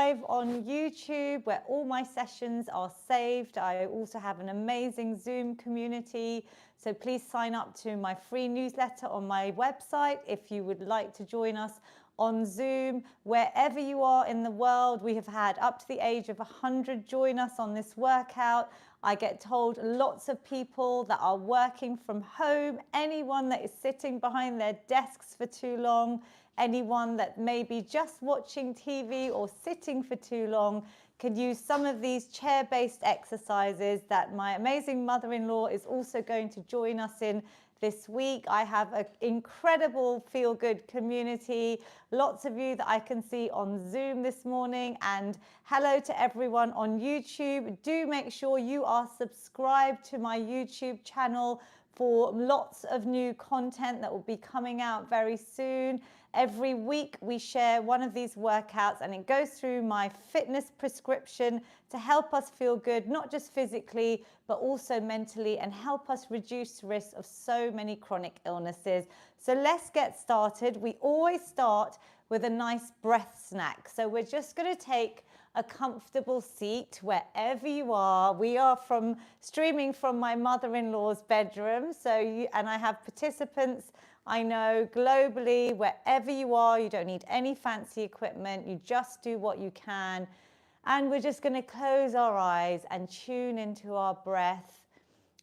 live on YouTube where all my sessions are saved. I also have an amazing Zoom community. So please sign up to my free newsletter on my website if you would like to join us on Zoom. Wherever you are in the world, we have had up to the age of 100 join us on this workout. I get told lots of people that are working from home, anyone that is sitting behind their desks for too long, anyone that may be just watching TV or sitting for too long can use some of these chair-based exercises that my amazing mother-in-law is also going to join us in this week. I have an incredible feel-good community, lots of you that I can see on Zoom this morning, and hello to everyone on YouTube. Do make sure you are subscribed to my YouTube channel for lots of new content that will be coming out very soon. Every week we share one of these workouts and it goes through my fitness prescription to help us feel good, not just physically, but also mentally, and help us reduce the risk of so many chronic illnesses. So let's get started. We always start with a nice breath snack. So we're just going to take a comfortable seat wherever you are. We are streaming from my mother-in-law's bedroom. And I have participants, I know, globally, wherever you are. You don't need any fancy equipment. You just do what you can. And we're just going to close our eyes and tune into our breath.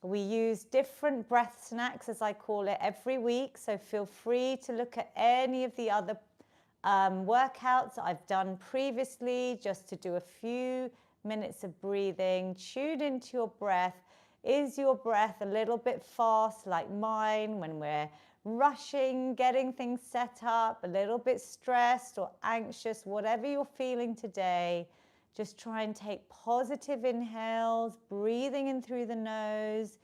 We use different breath snacks, as I call it, every week. So feel free to look at any of the other workouts I've done previously, just to do a few minutes of breathing. Tune into your breath. Is your breath a little bit fast like mine when we're rushing, getting things set up, a little bit stressed or anxious, whatever you're feeling today? Just try and take positive inhales, breathing in through the nose,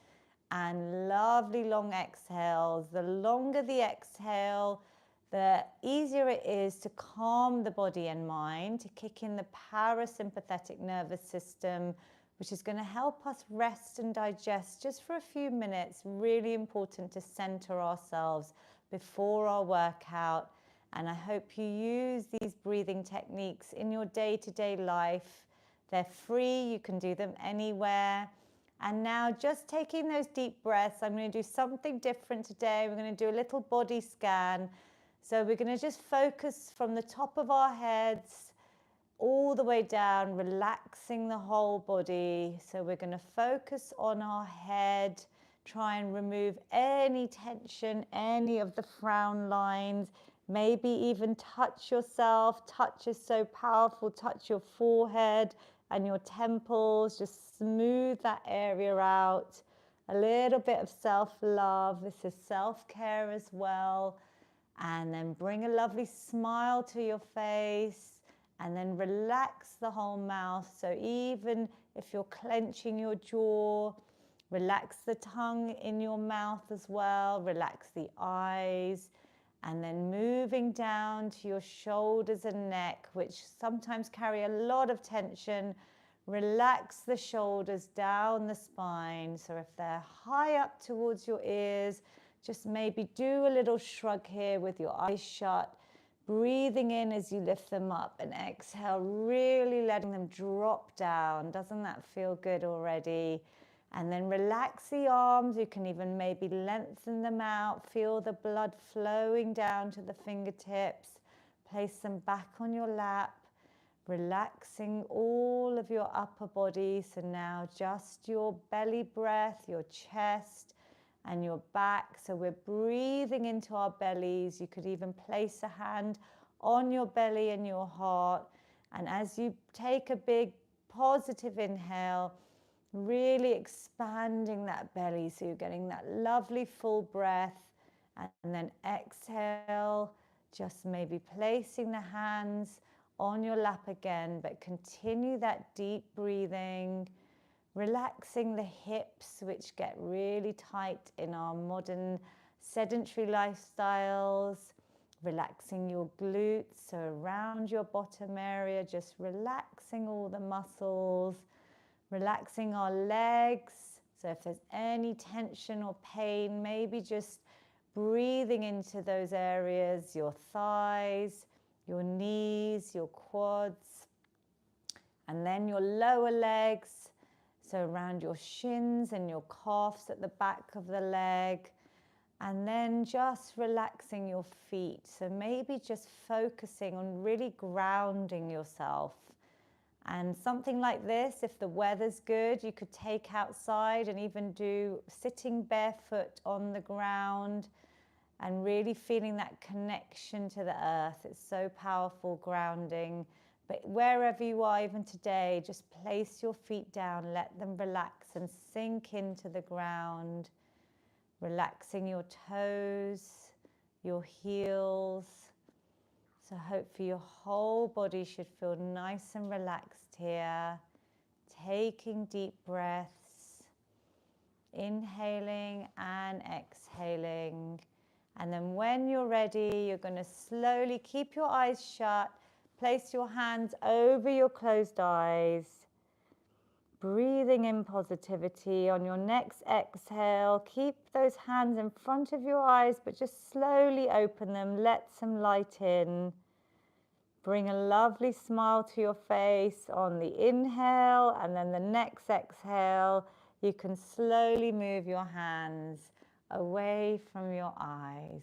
and lovely long exhales. The longer the exhale, the easier it is to calm the body and mind, to kick in the parasympathetic nervous system, which is going to help us rest and digest just for a few minutes. Really important to center ourselves before our workout. And I hope you use these breathing techniques in your day-to-day life. They're free, you can do them anywhere. And now just taking those deep breaths, I'm going to do something different today. We're going to do a little body scan. So we're going to just focus from the top of our heads all the way down, relaxing the whole body. So we're going to focus on our head, try and remove any tension, any of the frown lines, maybe even touch yourself. Touch is so powerful. Touch your forehead and your temples, just smooth that area out. A little bit of self-love. This is self-care as well. And then bring a lovely smile to your face, and then relax the whole mouth. So even if you're clenching your jaw, relax the tongue in your mouth as well. Relax the eyes, and then moving down to your shoulders and neck, which sometimes carry a lot of tension. Relax the shoulders down the spine. So if they're high up towards your ears, just maybe do a little shrug here with your eyes shut, breathing in as you lift them up, and exhale, really letting them drop down. Doesn't that feel good already? And then relax the arms. You can even maybe lengthen them out. Feel the blood flowing down to the fingertips. Place them back on your lap, relaxing all of your upper body. So now just your belly breath, your chest, and your back. So we're breathing into our bellies. You could even place a hand on your belly and your heart. And as you take a big positive inhale, really expanding that belly, so you're getting that lovely full breath. And then exhale, just maybe placing the hands on your lap again, but continue that deep breathing. Relaxing the hips, which get really tight in our modern sedentary lifestyles. Relaxing your glutes, so around your bottom area, just relaxing all the muscles. Relaxing our legs, so if there's any tension or pain, maybe just breathing into those areas, your thighs, your knees, your quads. And then your lower legs, so around your shins and your calves at the back of the leg. And then just relaxing your feet. So maybe just focusing on really grounding yourself. And something like this, if the weather's good, you could take outside and even do sitting barefoot on the ground and really feeling that connection to the earth. It's so powerful, grounding. But wherever you are, even today, just place your feet down, let them relax and sink into the ground. Relaxing your toes, your heels. So hopefully your whole body should feel nice and relaxed here. Taking deep breaths, inhaling and exhaling. And then when you're ready, you're going to slowly keep your eyes shut, place your hands over your closed eyes. Breathing in positivity. On your next exhale, keep those hands in front of your eyes, but just slowly open them, let some light in. Bring a lovely smile to your face on the inhale, and then the next exhale, you can slowly move your hands away from your eyes.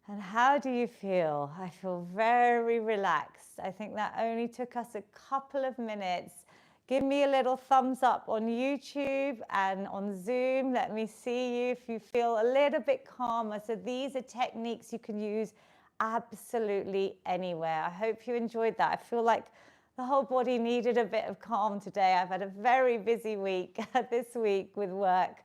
And how do you feel? I feel very relaxed. I think that only took us a couple of minutes. Give me a little thumbs up on YouTube and on Zoom. Let me see you if you feel a little bit calmer. So these are techniques you can use absolutely anywhere. I hope you enjoyed that. I feel like the whole body needed a bit of calm today. I've had a very busy week this week with work.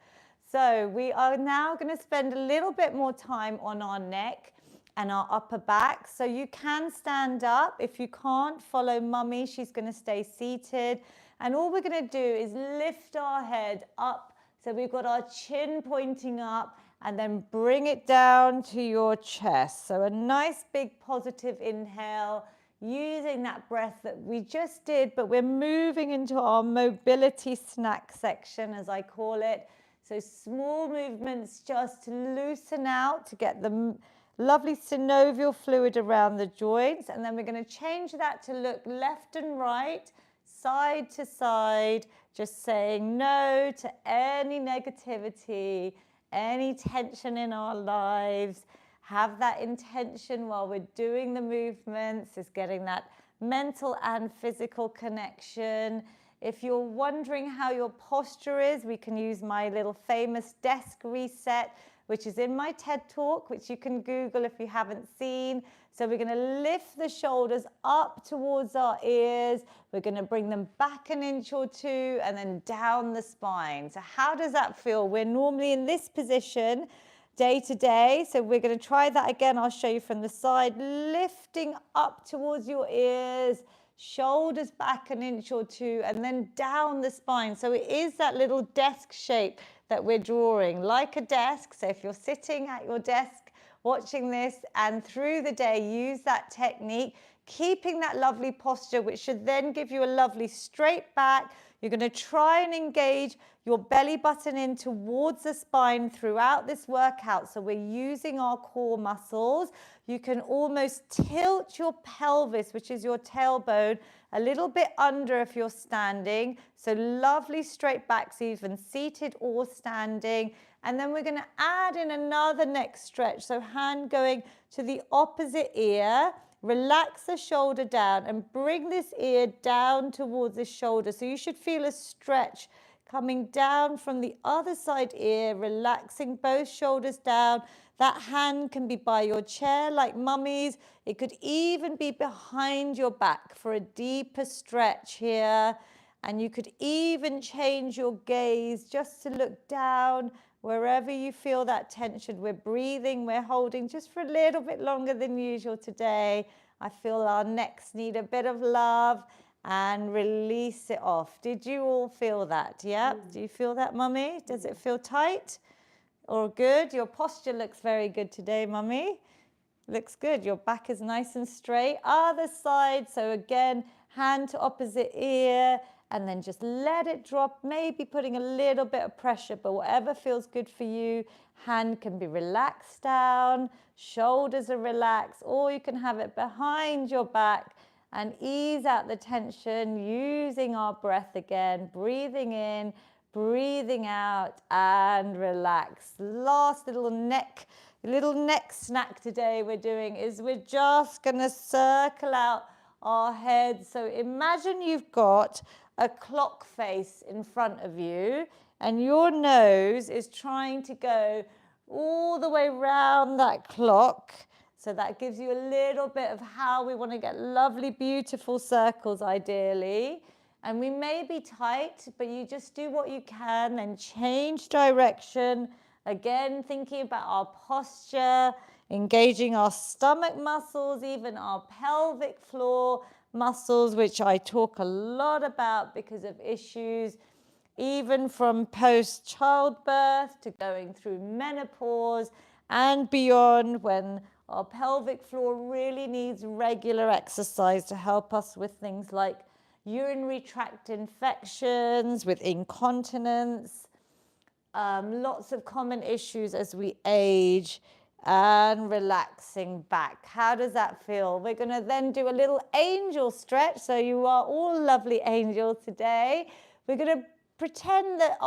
So we are now going to spend a little bit more time on our neck and our upper back. So you can stand up. If you can't, follow Mummy. She's going to stay seated. And all we're going to do is lift our head up. So we've got our chin pointing up and then bring it down to your chest. So a nice big positive inhale, using that breath that we just did, but we're moving into our mobility snack section, as I call it. So small movements just to loosen out, to get the lovely synovial fluid around the joints. And then we're going to change that to look left and right, side to side, just saying no to any negativity, any tension in our lives. Have that intention while we're doing the movements, is getting that mental and physical connection. If you're wondering how your posture is, we can use my little famous desk reset, which is in my TED Talk, which you can Google if you haven't seen. So we're going to lift the shoulders up towards our ears. We're going to bring them back an inch or two and then down the spine. So how does that feel? We're normally in this position day to day. So we're going to try that again. I'll show you from the side, lifting up towards your ears, shoulders back an inch or two, and then down the spine. So it is that little desk shape that we're drawing, like a desk. So if you're sitting at your desk watching this, and through the day use that technique, keeping that lovely posture, which should then give you a lovely straight back. You're going to try and engage your belly button in towards the spine throughout this workout. So we're using our core muscles. You can almost tilt your pelvis, which is your tailbone, a little bit under if you're standing. So lovely straight back, so even seated or standing. And then we're going to add in another neck stretch. So hand going to the opposite ear. Relax the shoulder down and bring this ear down towards the shoulder. So you should feel a stretch coming down from the other side ear, relaxing both shoulders down. That hand can be by your chair like Mummy's. It could even be behind your back for a deeper stretch here. And you could even change your gaze just to look down wherever you feel that tension. We're breathing, we're holding just for a little bit longer than usual today. I feel our necks need a bit of love, and release it off. Did you all feel that? Yeah? Do you feel that, Mummy? Does it feel tight or good? Your posture looks very good today, Mummy. Looks good. Your back is nice and straight. Other side. So again, hand to opposite ear, and then just let it drop, maybe putting a little bit of pressure, but whatever feels good for you. Hand can be relaxed down, shoulders are relaxed, or you can have it behind your back and ease out the tension using our breath again, breathing in, breathing out, and relax. Last little neck snack today we're doing is we're just going to circle out our head. So imagine you've got a clock face in front of you and your nose is trying to go all the way around that clock. So that gives you a little bit of how we want to get lovely, beautiful circles ideally. And we may be tight, but you just do what you can and change direction. Again, thinking about our posture, engaging our stomach muscles, even our pelvic floor muscles, which I talk a lot about because of issues even from post-childbirth to going through menopause and beyond, when our pelvic floor really needs regular exercise to help us with things like urinary tract infections, with incontinence, lots of common issues as we age, and relaxing back. How does that feel? We're going to then do a little angel stretch. So you are all lovely angels today. We're going to pretend that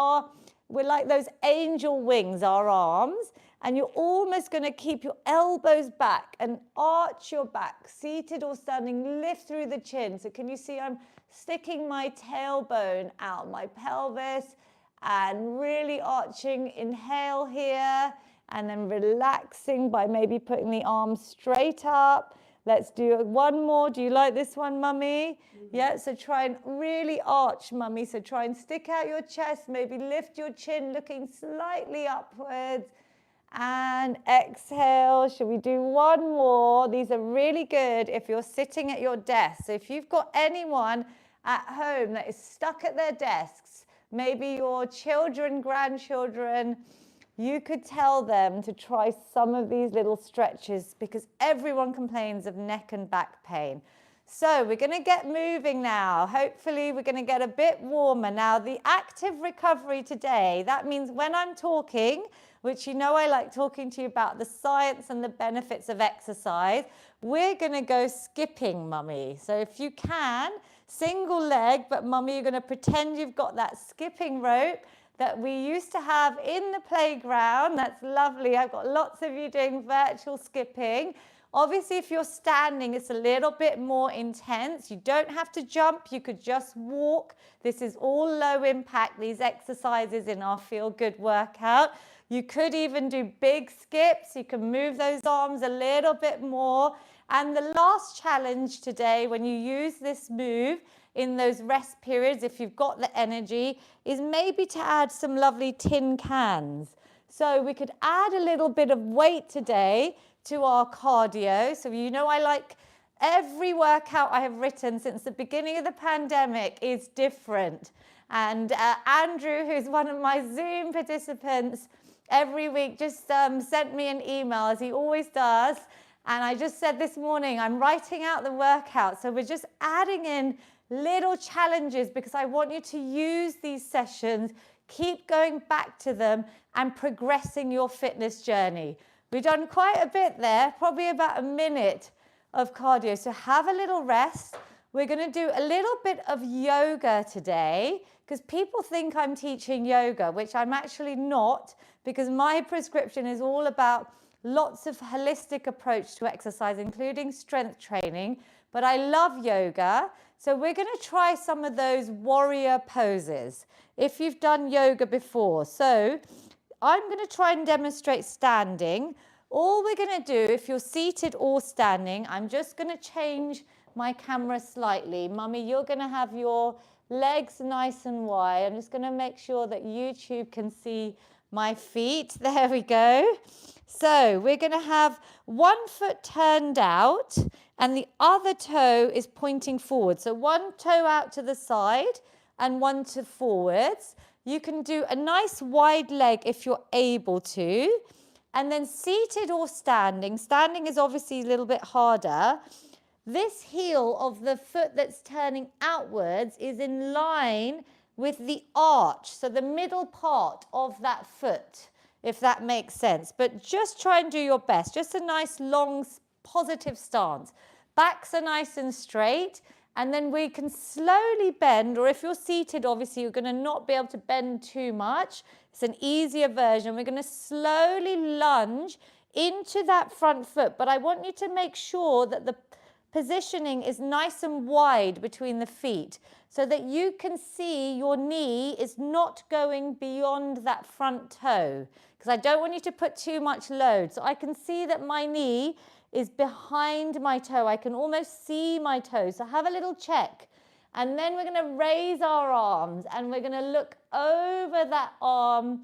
we're like those angel wings, our arms, and you're almost going to keep your elbows back and arch your back, seated or standing, lift through the chin. So can you see I'm sticking my tailbone out, my pelvis, and really arching. Inhale here, and then relaxing by maybe putting the arms straight up. Let's do one more. Do you like this one, Mummy? Yeah, so try and really arch, Mummy. So try and stick out your chest, maybe lift your chin, looking slightly upwards. And exhale. Should we do one more? These are really good if you're sitting at your desk. So if you've got anyone at home that is stuck at their desks, maybe your children, grandchildren, you could tell them to try some of these little stretches because everyone complains of neck and back pain. So we're going to get moving now. Hopefully we're going to get a bit warmer. Now the active recovery today, that means when I'm talking, which you know I like talking to you about the science and the benefits of exercise, we're going to go skipping, Mummy. So if you can, single leg, but Mummy, you're going to pretend you've got that skipping rope that we used to have in the playground. That's lovely. I've got lots of you doing virtual skipping. Obviously, if you're standing, it's a little bit more intense. You don't have to jump. You could just walk. This is all low impact, these exercises in our Feel Good workout. You could even do big skips. You can move those arms a little bit more. And the last challenge today, when you use this move in those rest periods, if you've got the energy, is maybe to add some lovely tin cans. So we could add a little bit of weight today to our cardio. So you know I like every workout I have written since the beginning of the pandemic is different. And Andrew, who's one of my Zoom participants, every week just sent me an email, as he always does. And I just said this morning, I'm writing out the workout. So we're just adding in little challenges because I want you to use these sessions, keep going back to them and progressing your fitness journey. We've done quite a bit there, probably about a minute of cardio. So have a little rest. We're going to do a little bit of yoga today because people think I'm teaching yoga, which I'm actually not, because my prescription is all about lots of holistic approach to exercise, including strength training. But I love yoga. So we're going to try some of those warrior poses if you've done yoga before. So I'm going to try and demonstrate standing. All we're going to do, if you're seated or standing, I'm just going to change my camera slightly. Mummy, you're going to have your legs nice and wide. I'm just going to make sure that YouTube can see my feet. There we go. So we're going to have one foot turned out and the other toe is pointing forward. So one toe out to the side and one to forwards. You can do a nice wide leg if you're able to. And then seated or standing. Standing is obviously a little bit harder. This heel of the foot that's turning outwards is in line with the arch. So the middle part of that foot, if that makes sense. But just try and do your best. Just a nice, long, positive stance. Backs are nice and straight. And then we can slowly bend, or if you're seated, obviously you're going to not be able to bend too much. It's an easier version. We're going to slowly lunge into that front foot, but I want you to make sure that the positioning is nice and wide between the feet so that you can see your knee is not going beyond that front toe, because I don't want you to put too much load. So I can see that my knee is behind my toe. I can almost see my toe. So have a little check. And then we're going to raise our arms and we're going to look over that arm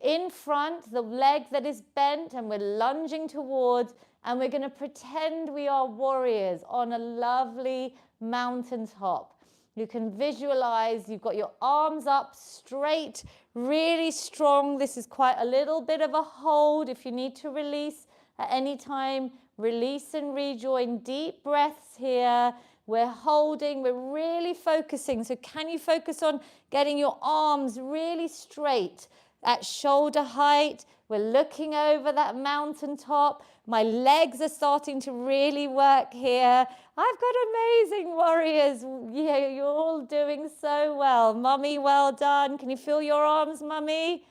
in front, the leg that is bent, and we're lunging towards, and we're going to pretend we are warriors on a lovely mountaintop. You can visualize you've got your arms up straight, really strong. This is quite a little bit of a hold. If you need to release at any time, release and rejoin. Deep breaths here. We're holding, we're really focusing. So can you focus on getting your arms really straight at shoulder height? We're looking over that mountaintop. My legs are starting to really work here. I've got amazing warriors. Yeah, you're all doing so well. Mummy, well done. Can you feel your arms, Mummy?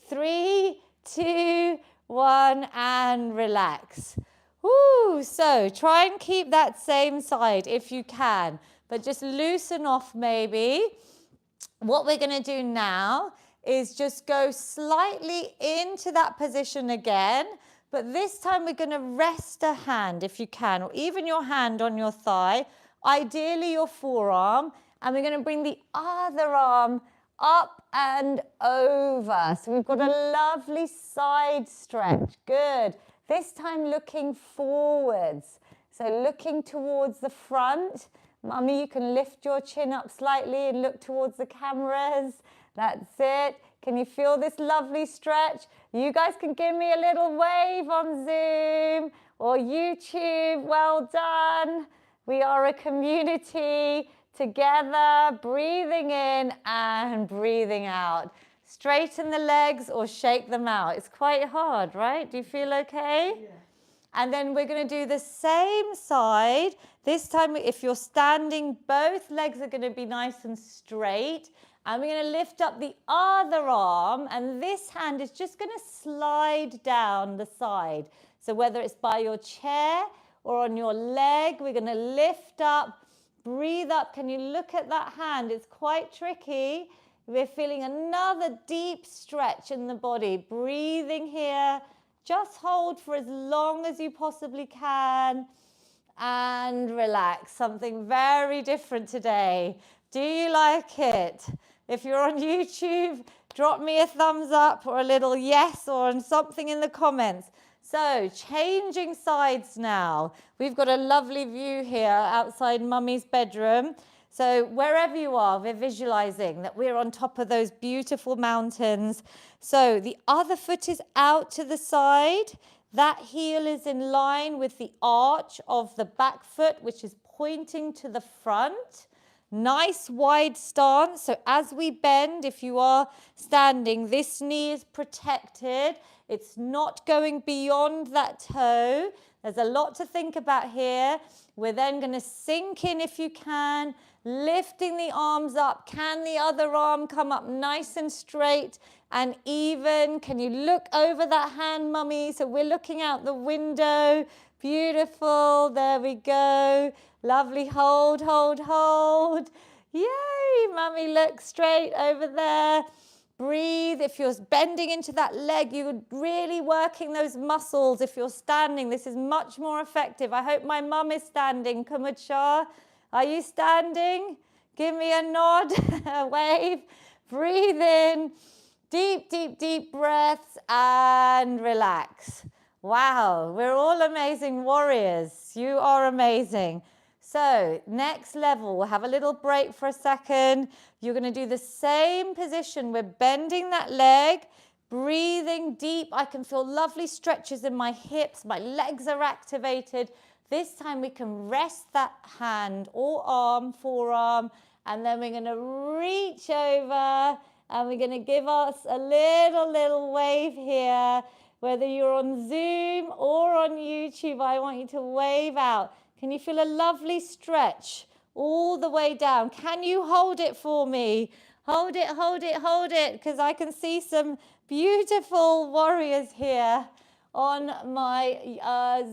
3, 2, 1, and relax. Woo, so try and keep that same side if you can, but just loosen off maybe. What we're going to do now is just go slightly into that position again, but this time we're going to rest a hand if you can, or even your hand on your thigh, ideally your forearm, and we're going to bring the other arm up and over. So we've got a lovely side stretch. Good. This time looking forwards. So looking towards the front. Mummy, you can lift your chin up slightly and look towards the cameras. That's it. Can you feel this lovely stretch? You guys can give me a little wave on Zoom or YouTube. Well done. We are a community together, breathing in and breathing out. Straighten the legs or shake them out. It's quite hard, right? Do you feel okay? Yeah. And then we're going to do the same side. This time, if you're standing, both legs are going to be nice and straight. And we're going to lift up the other arm. And this hand is just going to slide down the side. So whether it's by your chair or on your leg, we're going to lift up, breathe up. Can you look at that hand? It's quite tricky. We're feeling another deep stretch in the body. Breathing here. Just hold for as long as you possibly can. And relax. Something very different today. Do you like it? If you're on YouTube, drop me a thumbs up or a little yes or something in the comments. So, changing sides now. We've got a lovely view here outside Mummy's bedroom. So wherever you are, we're visualizing that we're on top of those beautiful mountains. So the other foot is out to the side. That heel is in line with the arch of the back foot, which is pointing to the front. Nice wide stance. So as we bend, if you are standing, this knee is protected. It's not going beyond that toe. There's a lot to think about here. We're then going to sink in if you can, lifting the arms up. Can the other arm come up nice and straight and even? Can you look over that hand, Mummy? So we're looking out the window. Beautiful. There we go. Lovely. Hold, hold, hold. Yay, Mummy, look straight over there. Breathe. If you're bending into that leg, you're really working those muscles. If you're standing, this is much more effective. I hope my mum is standing. Kumud Shah, are you standing? Give me a nod, a wave. Breathe in. Deep, deep, deep breaths and relax. Wow, we're all amazing warriors. You are amazing. So next level, we'll have a little break for a second. You're going to do the same position. We're bending that leg, breathing deep. I can feel lovely stretches in my hips. My legs are activated. This time we can rest that hand or arm, forearm, and then we're going to reach over and we're going to give us a little wave here. Whether you're on Zoom or on YouTube, I want you to wave out. Can you feel a lovely stretch all the way down? Can you hold it for me? Hold it, hold it, hold it, because I can see some beautiful warriors here on my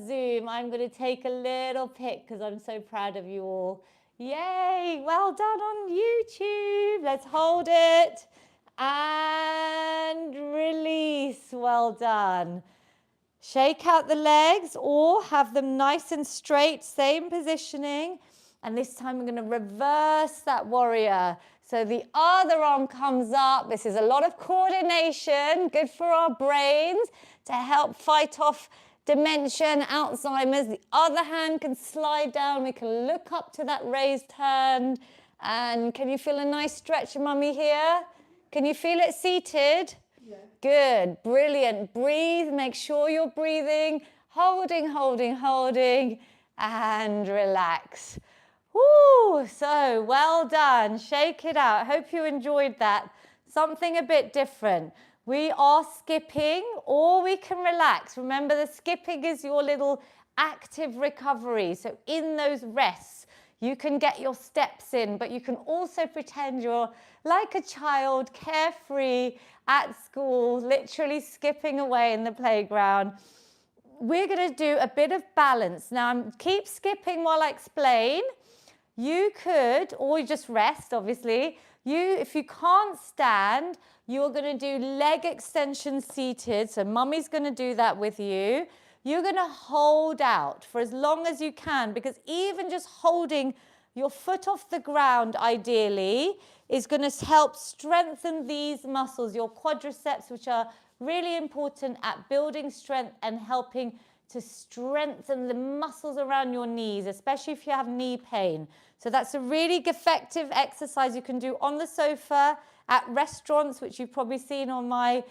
Zoom. I'm going to take a little pic because I'm so proud of you all. Yay, well done on YouTube. Let's hold it and release. Well done. Shake out the legs or have them nice and straight, same positioning. And this time we're going to reverse that warrior. So the other arm comes up. This is a lot of coordination, good for our brains to help fight off dementia and Alzheimer's. The other hand can slide down. We can look up to that raised hand. And can you feel a nice stretch, Mummy, here? Can you feel it seated? Yeah. Good, brilliant. Breathe, make sure you're breathing. Holding, holding, holding, and relax. Woo, so well done. Shake it out. Hope you enjoyed that. Something a bit different. We are skipping or we can relax. Remember, the skipping is your little active recovery. So in those rests, you can get your steps in, but you can also pretend you're like a child, carefree at school, literally skipping away in the playground. We're going to do a bit of balance. Now, keep skipping while I explain. You could, or you just rest, obviously. If you can't stand, you're going to do leg extension seated. So Mummy's going to do that with you. You're going to hold out for as long as you can, because even just holding your foot off the ground, ideally, is going to help strengthen these muscles, your quadriceps, which are really important at building strength and helping to strengthen the muscles around your knees, especially if you have knee pain. So that's a really effective exercise you can do on the sofa, at restaurants, which you've probably seen on my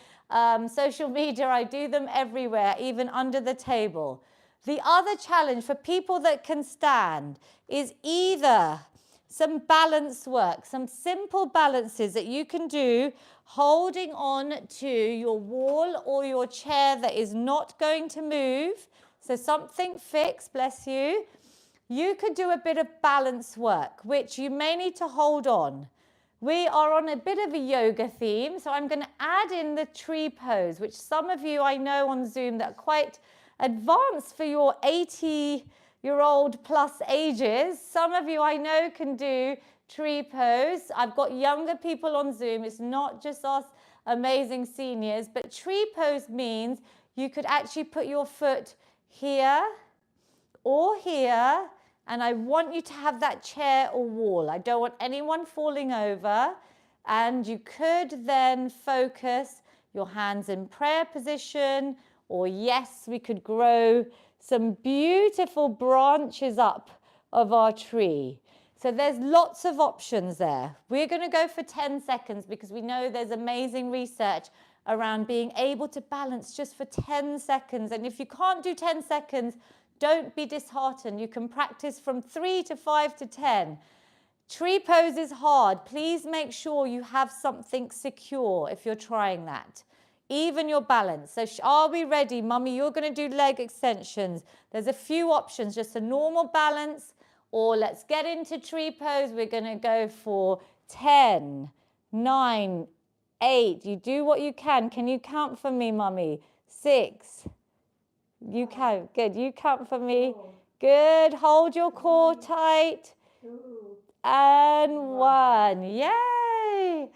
social media. I do them everywhere, even under the table. The other challenge for people that can stand is either some balance work, some simple balances that you can do holding on to your wall or your chair that is not going to move. So something fixed, bless you. You could do a bit of balance work, which you may need to hold on. We are on a bit of a yoga theme, so I'm going to add in the tree pose, which some of you I know on Zoom that are quite advanced for your 80-year-old plus ages. Some of you I know can do tree pose. I've got younger people on Zoom. It's not just us amazing seniors, but tree pose means you could actually put your foot here or here, and I want you to have that chair or wall. I don't want anyone falling over. And you could then focus your hands in prayer position, or yes, we could grow some beautiful branches up of our tree. So there's lots of options there. We're going to go for 10 seconds because we know there's amazing research around being able to balance just for 10 seconds. And if you can't do 10 seconds, don't be disheartened. You can practice from 3 to 5 to 10. Tree pose is hard. Please make sure you have something secure if you're trying that. Even your balance. So are we ready? Mummy, you're going to do leg extensions. There's a few options, just a normal balance, or let's get into tree pose. We're going to go for 10, 9, 8. You do what you can. Can you count for me, Mummy? 6. You count. Good. You count for me. Good. Hold your core tight. And 1. Yay.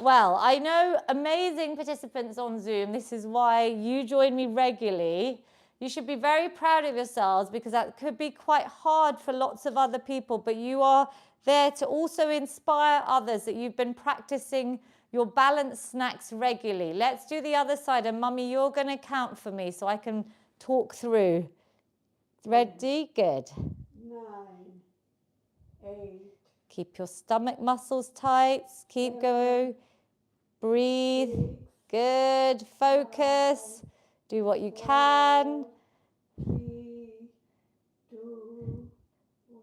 Well, I know amazing participants on Zoom. This is why you join me regularly. You should be very proud of yourselves because that could be quite hard for lots of other people, but you are there to also inspire others that you've been practicing your balance snacks regularly. Let's do the other side. And Mummy, you're going to count for me so I can talk through. Ready? Good. 9, 8. Keep your stomach muscles tight. Keep going. Breathe. Good. Focus. Do what you can. 3, 2,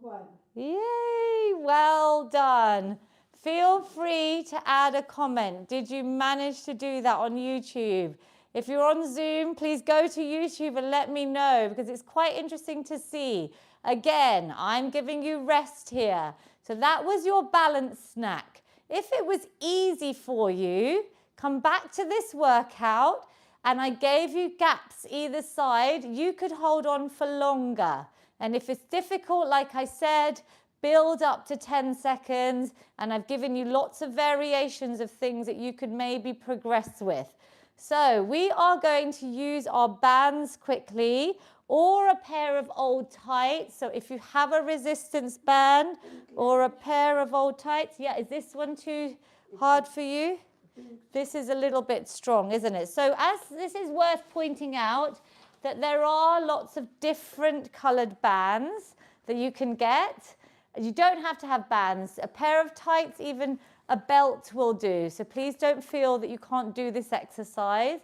1. Yay. Well done. Feel free to add a comment. Did you manage to do that on YouTube? If you're on Zoom, please go to YouTube and let me know because it's quite interesting to see. Again, I'm giving you rest here. So that was your balance snack. If it was easy for you, come back to this workout and I gave you gaps either side. You could hold on for longer. And if it's difficult, like I said, build up to 10 seconds. And I've given you lots of variations of things that you could maybe progress with. So we are going to use our bands quickly or a pair of old tights. So if you have a resistance band or a pair of old tights, yeah, is this one too hard for you? This is a little bit strong, isn't it? So as this is worth pointing out that there are lots of different colored bands that you can get. You don't have to have bands. A pair of tights, even a belt will do. So please don't feel that you can't do this exercise.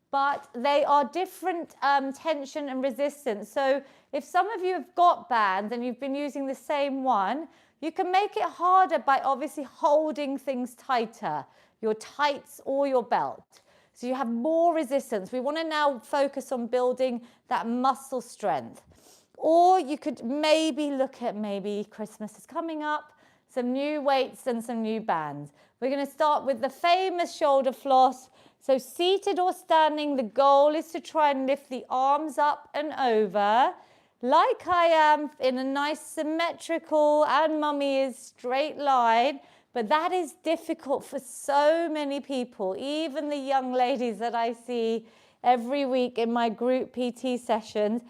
But they are different tension and resistance. So if some of you have got bands and you've been using the same one, you can make it harder by obviously holding things tighter, your tights or your belt. So you have more resistance. We want to now focus on building that muscle strength. Or you could maybe look at maybe Christmas is coming up, some new weights and some new bands. We're going to start with the famous shoulder floss. So seated or standing, the goal is to try and lift the arms up and over like I am in a nice symmetrical, and mummy is straight line. But that is difficult for so many people, even the young ladies that I see every week in my group PT sessions.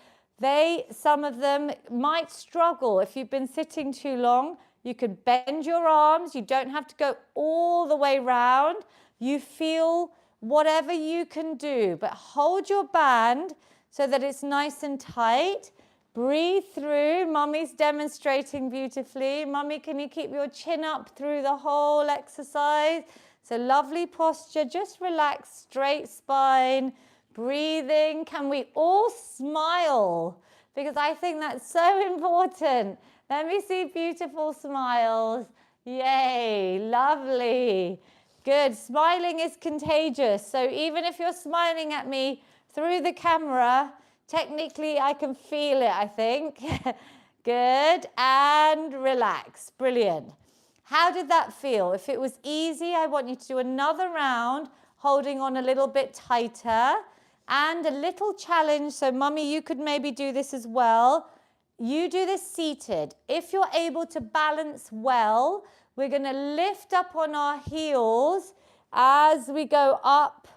Some of them might struggle. If you've been sitting too long, you could bend your arms. You don't have to go all the way round. You feel whatever you can do, but hold your band so that it's nice and tight. Breathe through. Mummy's demonstrating beautifully. Mummy, can you keep your chin up through the whole exercise? So lovely posture. Just relax, straight spine. Breathing. Can we all smile? Because I think that's so important. Let me see beautiful smiles. Yay, lovely. Good. Smiling is contagious. So even if you're smiling at me through the camera, technically I can feel it, I think. Good. And relax. Brilliant. How did that feel? If it was easy, I want you to do another round, holding on a little bit tighter. And a little challenge, so mummy, you could maybe do this as well. You do this seated. If you're able to balance well, we're going to lift up on our heels as we go up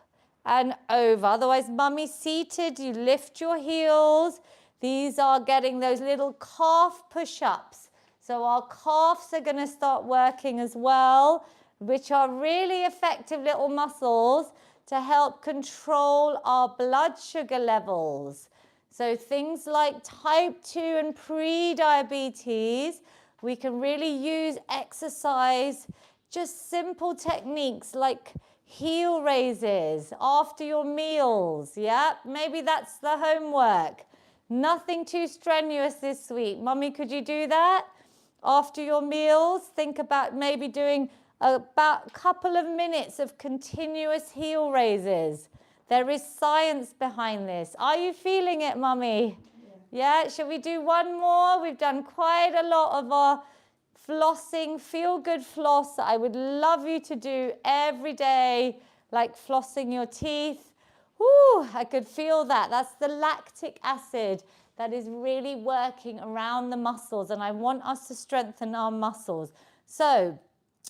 and over. Otherwise, mummy, seated, you lift your heels. These are getting those little calf push-ups. So our calves are going to start working as well, which are really effective little muscles to help control our blood sugar levels. So things like type 2 and pre-diabetes, we can really use exercise, just simple techniques like heel raises after your meals. Yeah, maybe that's the homework. Nothing too strenuous this week. Mummy, could you do that? After your meals, think about maybe doing about a couple of minutes of continuous heel raises. There is science behind this. Are you feeling it, mummy? Yeah, shall we do one more? We've done quite a lot of our flossing, feel good floss. I would love you to do every day, like flossing your teeth. Woo, I could feel that. That's the lactic acid that is really working around the muscles, and I want us to strengthen our muscles. So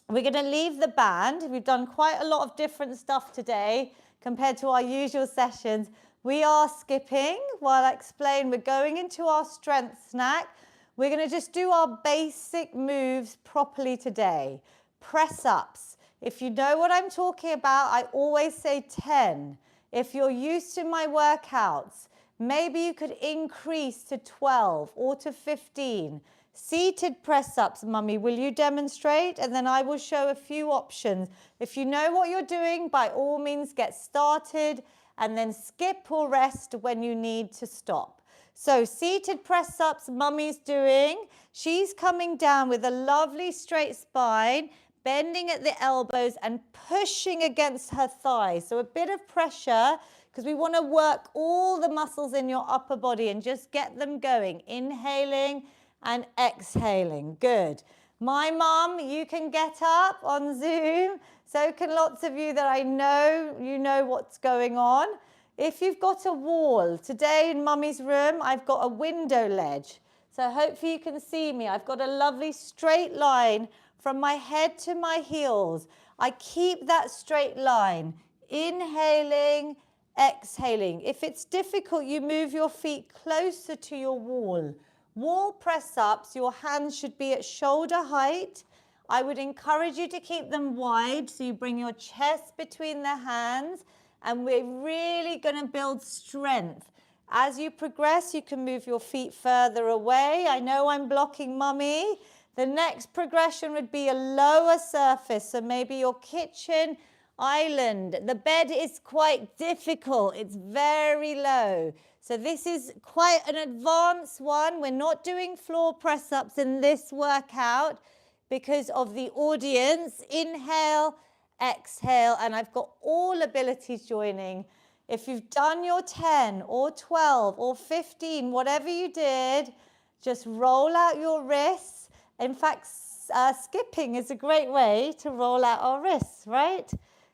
we're going to leave the band. We've done quite a lot of different stuff today compared to our usual sessions. We are skipping while I explain. We're going into our strength snack. We're going to just do our basic moves properly today. Press ups. If you know what I'm talking about, I always say 10. If you're used to my workouts, maybe you could increase to 12 or to 15. Seated press-ups, mummy, will you demonstrate? And then I will show a few options. If you know what you're doing, by all means get started and then skip or rest when you need to stop. So seated press-ups, mummy's doing. She's coming down with a lovely straight spine, bending at the elbows and pushing against her thighs. So a bit of pressure because we want to work all the muscles in your upper body and just get them going. Inhaling and exhaling. Good. My mum, you can get up on Zoom. So can lots of you that I know, you know what's going on. If you've got a wall, today in Mummy's room, I've got a window ledge. So hopefully you can see me. I've got a lovely straight line from my head to my heels. I keep that straight line. Inhaling, exhaling. If it's difficult, you move your feet closer to your wall. Wall press-ups, your hands should be at shoulder height. I would encourage you to keep them wide, so you bring your chest between the hands, and we're really going to build strength. As you progress, you can move your feet further away. I know I'm blocking Mummy. The next progression would be a lower surface, so maybe your kitchen island. The bed is quite difficult. It's very low. So this is quite an advanced one. We're not doing floor press-ups in this workout because of the audience. Inhale, exhale, and I've got all abilities joining. If you've done your 10 or 12 or 15, whatever you did, just roll out your wrists. In fact, skipping is a great way to roll out our wrists, right?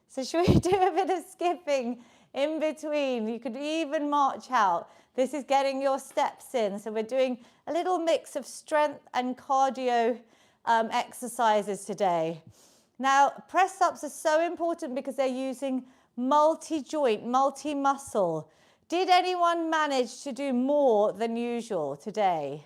So should we do a bit of skipping in between? You could even march out. This is getting your steps in. So we're doing a little mix of strength and cardio exercises today. Now, press-ups are so important because they're using multi-joint, multi-muscle. Did anyone manage to do more than usual today?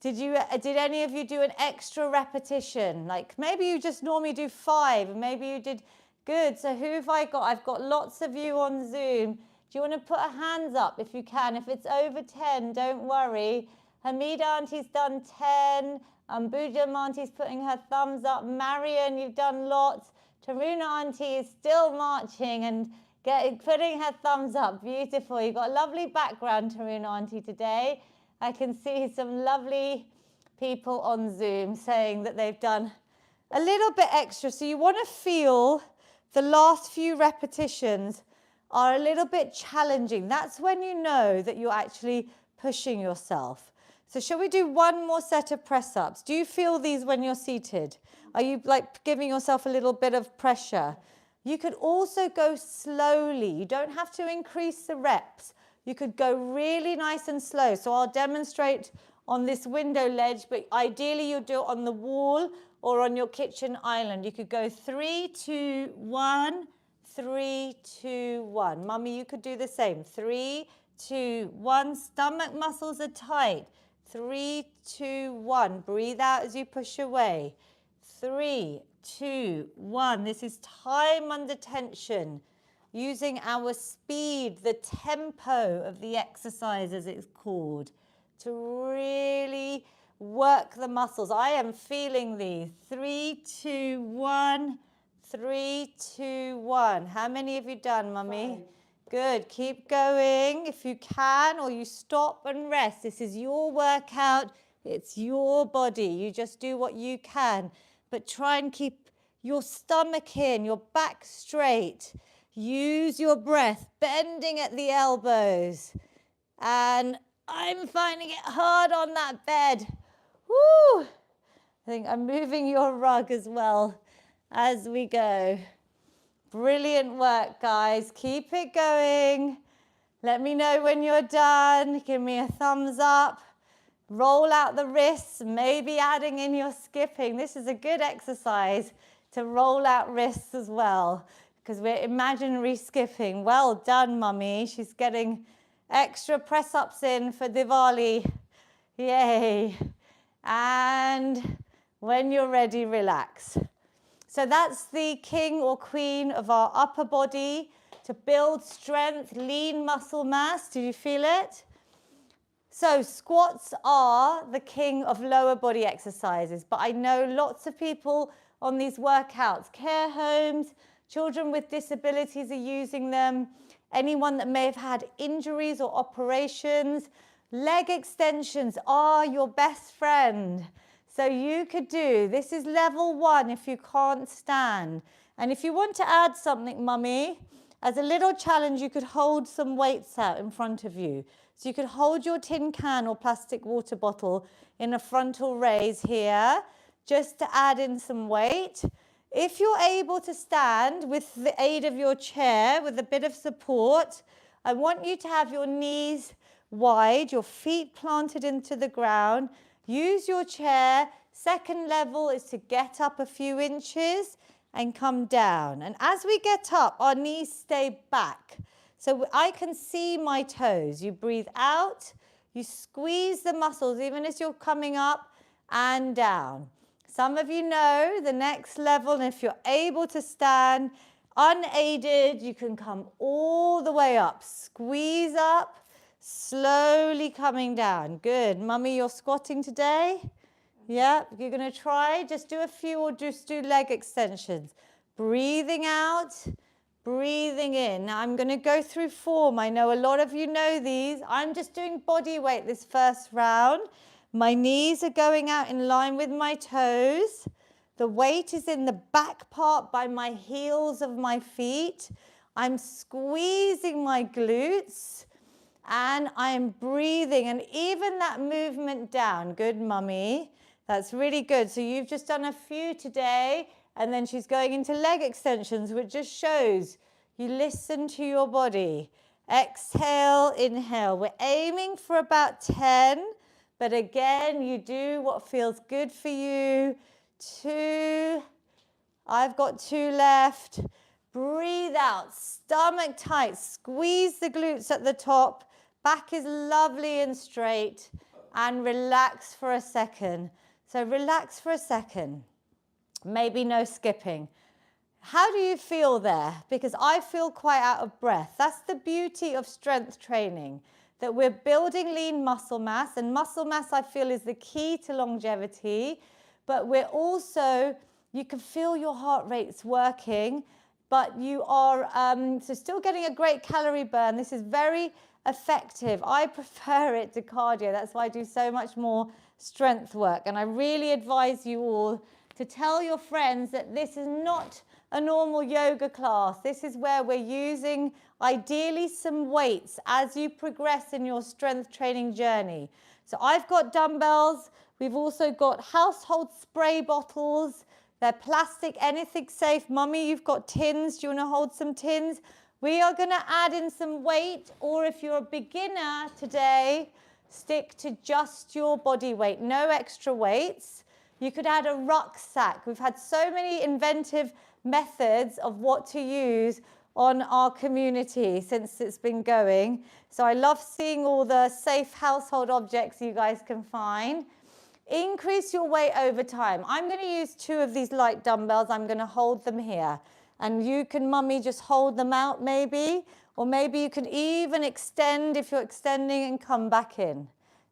Did any of you do an extra repetition? Like maybe you just normally do 5, and maybe you did. Good. So who have I got? I've got lots of you on Zoom. Do you want to put a hands up if you can? If it's over 10, don't worry. Hamida Auntie's done 10. Budam Auntie's putting her thumbs up. Marion, you've done lots. Taruna Auntie is still marching and putting her thumbs up. Beautiful. You've got a lovely background, Taruna Auntie, today. I can see some lovely people on Zoom saying that they've done a little bit extra. So you want to feel the last few repetitions are a little bit challenging. That's when you know that you're actually pushing yourself. So shall we do one more set of press-ups? Do you feel these when you're seated? Are you like giving yourself a little bit of pressure? You could also go slowly. You don't have to increase the reps. You could go really nice and slow. So I'll demonstrate on this window ledge, but ideally you'll do it on the wall or on your kitchen island. You could go 3, 2, 1, 3, 2, 1. Mummy, you could do the same. 3, 2, 1. Stomach muscles are tight. 3, 2, 1. Breathe out as you push away. 3, 2, 1. This is time under tension. Using our speed, the tempo of the exercise, as it's called, to really work the muscles. I am feeling these. 3, 2, 1. 3, 2, 1. How many have you done, Mummy? 5. Good. Keep going if you can, or you stop and rest. This is your workout. It's your body. You just do what you can. But try and keep your stomach in, your back straight. Use your breath, bending at the elbows. And I'm finding it hard on that bed. Woo! I think I'm moving your rug as well as we go. Brilliant work, guys. Keep it going. Let me know when you're done. Give me a thumbs up. Roll out the wrists, maybe adding in your skipping. This is a good exercise to roll out wrists as well, because we're imaginary skipping. Well done, Mummy. She's getting extra press-ups in for Diwali. Yay. And when you're ready, relax. So that's the king or queen of our upper body to build strength, lean muscle mass. Do you feel it? So squats are the king of lower body exercises, but I know lots of people on these workouts, care homes, children with disabilities are using them, anyone that may have had injuries or operations. Leg extensions are your best friend. So you could do, this is level 1 if you can't stand. And if you want to add something, Mummy, as a little challenge, you could hold some weights out in front of you. So you could hold your tin can or plastic water bottle in a frontal raise here, just to add in some weight. If you're able to stand with the aid of your chair, with a bit of support, I want you to have your knees wide, your feet planted into the ground. Use your chair. Second level is to get up a few inches and come down. And as we get up, our knees stay back. So I can see my toes. You breathe out, you squeeze the muscles even as you're coming up and down. Some of you know the next level, and if you're able to stand unaided, you can come all the way up. Squeeze up, slowly coming down. Good. Mummy, you're squatting today? Yep. You're going to try. Just do a few or just do leg extensions. Breathing out, breathing in. Now I'm going to go through form. I know a lot of you know these. I'm just doing body weight this first round. My knees are going out in line with my toes. The weight is in the back part by my heels of my feet. I'm squeezing my glutes and I'm breathing, and even that movement down. Good, mummy. That's really good. So you've just done a few today, and then she's going into leg extensions, which just shows you listen to your body. Exhale, inhale. We're aiming for about 10, but again, you do what feels good for you. 2. I've got 2 left. Breathe out, stomach tight. Squeeze the glutes at the top. Back is lovely and straight. And relax for a second. So relax for a second. Maybe no skipping. How do you feel there? Because I feel quite out of breath. That's the beauty of strength training, that we're building lean muscle mass, and muscle mass I feel is the key to longevity, but we're also, you can feel your heart rate's working, but you are so still getting a great calorie burn. This is very effective. I prefer it to cardio. That's why I do so much more strength work, and I really advise you all to tell your friends that this is not a normal yoga class. This is where we're using ideally some weights as you progress in your strength training journey. So I've got dumbbells. We've also got household spray bottles. They're plastic, anything safe. Mummy, you've got tins. Do you want to hold some tins? We are going to add in some weight, or if you're a beginner today, stick to just your body weight, no extra weights. You could add a rucksack. We've had so many inventive methods of what to use on our community since it's been going. So I love seeing all the safe household objects you guys can find. Increase your weight over time. I'm going to use 2 of these light dumbbells. I'm going to hold them here. And you can, mummy, just hold them out maybe. Or maybe you can even extend if you're extending and come back in.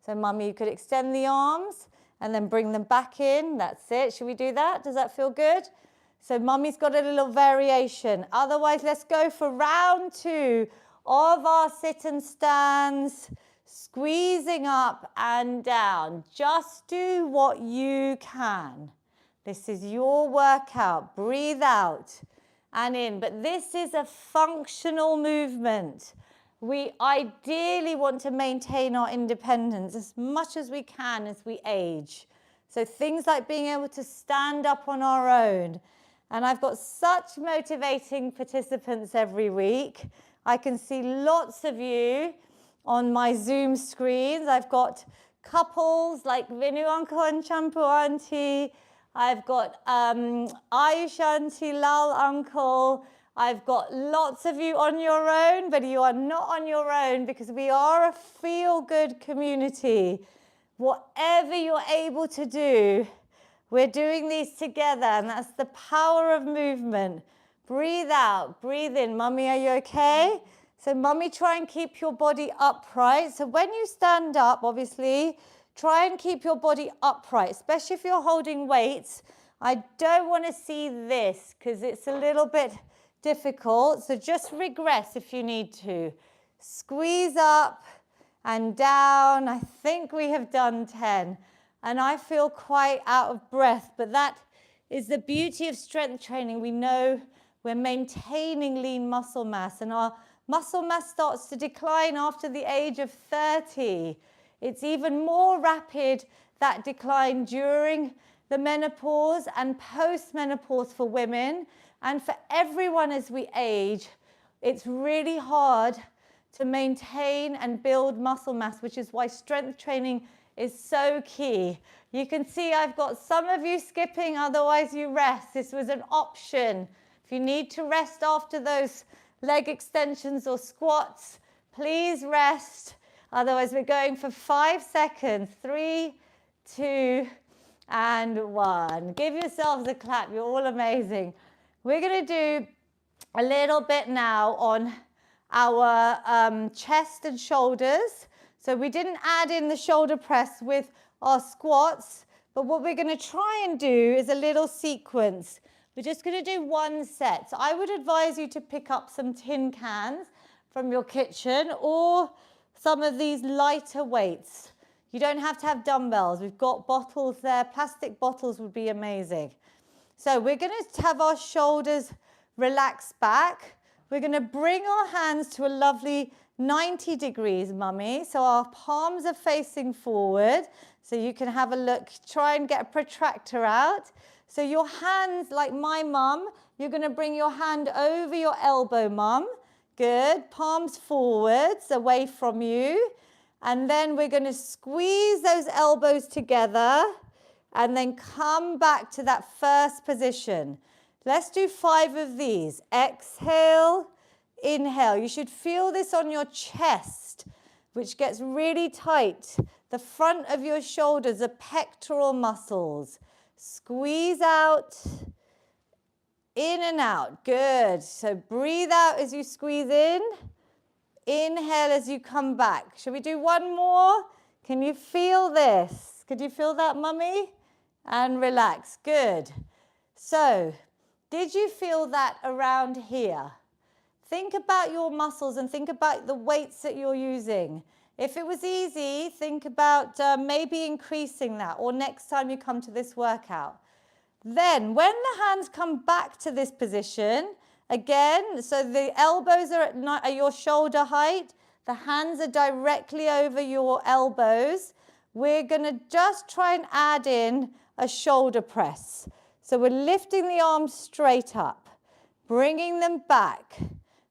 So mummy, you could extend the arms and then bring them back in. That's it. Should we do that? Does that feel good? So mummy's got a little variation. Otherwise, let's go for round 2 of our sit and stands. Squeezing up and down. Just do what you can. This is your workout. Breathe out and in. But this is a functional movement. We ideally want to maintain our independence as much as we can as we age. So things like being able to stand up on our own. And I've got such motivating participants every week. I can see lots of you on my Zoom screens. I've got couples like Vinu Uncle and Champu Auntie. I've got Ayush Auntie, Lal Uncle. I've got lots of you on your own, but you are not on your own because we are a feel-good community. Whatever you're able to do, we're doing these together, and that's the power of movement. Breathe out, breathe in. Mummy, are you okay? So mummy, try and keep your body upright. So when you stand up, obviously, try and keep your body upright, especially if you're holding weights. I don't want to see this because it's a little bit difficult. So just regress if you need to. Squeeze up and down. I think we have done 10. And I feel quite out of breath, but that is the beauty of strength training. We know we're maintaining lean muscle mass, and our Muscle mass starts to decline after the age of 30. It's even more rapid, that decline, during the menopause and post-menopause for women. And for everyone as we age, it's really hard to maintain and build muscle mass, which is why strength training is so key. You can see I've got some of you skipping, otherwise you rest. This was an option. If you need to rest after those leg extensions or squats, please rest. Otherwise, we're going for 5 seconds. 3, 2, and 1. Give yourselves a clap. You're all amazing. We're going to do a little bit now on our chest and shoulders. So we didn't add in the shoulder press with our squats, but what we're going to try and do is a little sequence. We're just going to do 1 set. So I would advise you to pick up some tin cans from your kitchen or some of these lighter weights. You don't have to have dumbbells. We've got bottles there. Plastic bottles would be amazing. So we're going to have our shoulders relaxed back. We're going to bring our hands to a lovely 90 degrees, mummy. So our palms are facing forward. So you can have a look. Try and get a protractor out. So your hands, like my mum, you're going to bring your hand over your elbow, mum. Good. Palms forwards, away from you. And then we're going to squeeze those elbows together and then come back to that first position. Let's do 5 of these. Exhale, inhale. You should feel this on your chest, which gets really tight. The front of your shoulders, the pectoral muscles. Squeeze out, in and out. Good. So breathe out as you squeeze in. Inhale as you come back. Shall we do 1 more? Can you feel this? Could you feel that, mummy? And relax. Good. So, did you feel that around here? Think about your muscles and think about the weights that you're using. If it was easy, think about maybe increasing that, or next time you come to this workout. Then, when the hands come back to this position, again, so the elbows are at your shoulder height, the hands are directly over your elbows. We're going to just try and add in a shoulder press. So we're lifting the arms straight up, bringing them back.